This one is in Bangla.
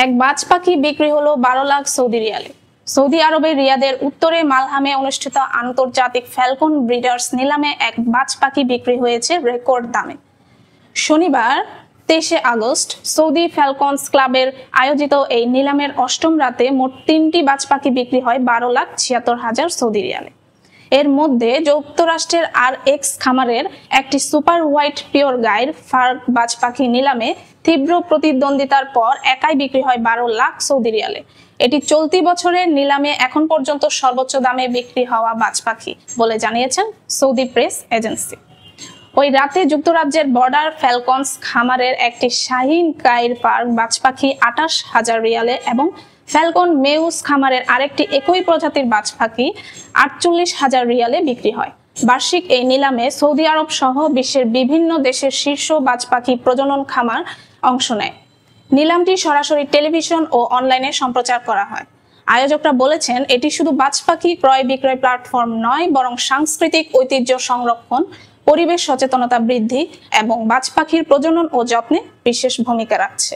এক বাজ পাখি বিক্রি হলো 12 লাখ সৌদি রিয়ালে। সৌদি আরবের রিয়াদের উত্তরে মালহামে অনুষ্ঠিত আন্তর্জাতিক ফ্যালকন ব্রিডার্স নিলামে এক বাজ পাখি বিক্রি হয়েছে রেকর্ড দামে। শনিবার 23 আগস্ট সৌদি ফ্যালকনস ক্লাবের আয়োজিত এই নিলামের অষ্টম রাতে মোট 3টি বাজ পাখি বিক্রি হয় 12,76,000 সৌদি রিয়ালে। এর মধ্যে যুক্তরাষ্ট্রের RX খামারের একটি সুপার হোয়াইট পিওর গাইড ফার বাজ পাখি নিলামে তীব্র প্রতিদ্বন্দ্বিতার পর একাই বিক্রি হয় 12 লাখ সৌদি রিয়ালে। এটি চলতি বছরের নিলামে এখন পর্যন্ত সর্বোচ্চ দামে বিক্রি হওয়া বাজ পাখি বলে জানিয়েছেন সৌদি প্রেস এজেন্সি। ওই রাতে যুক্তরাজ্যের বর্ডার ফ্যালকনস খামারের একটি শাহিন গাইড ফার বাজ পাখি 28,000 রিয়ালে এবং ফ্যালকন মেউস খামারের আরেকটি একই প্রজাতির বাজ পাখি 48,000 রিয়ালে বিক্রি হয়। বার্ষিক এই নিলামে সৌদি আরব সহ বিশ্বের বিভিন্ন দেশের শীর্ষ বাজ পাখি প্রজনন খামার অংশ নেয়। নিলামটি সরাসরি টেলিভিশন ও অনলাইনে সম্প্রচার করা হয়। আয়োজকরা বলেছেন, এটি শুধু বাজ পাখি ক্রয় বিক্রয় প্ল্যাটফর্ম নয়, বরং সাংস্কৃতিক ঐতিহ্য সংরক্ষণ, পরিবেশ সচেতনতা বৃদ্ধি এবং বাজ পাখির প্রজনন ও যত্নে বিশেষ ভূমিকা রাখছে।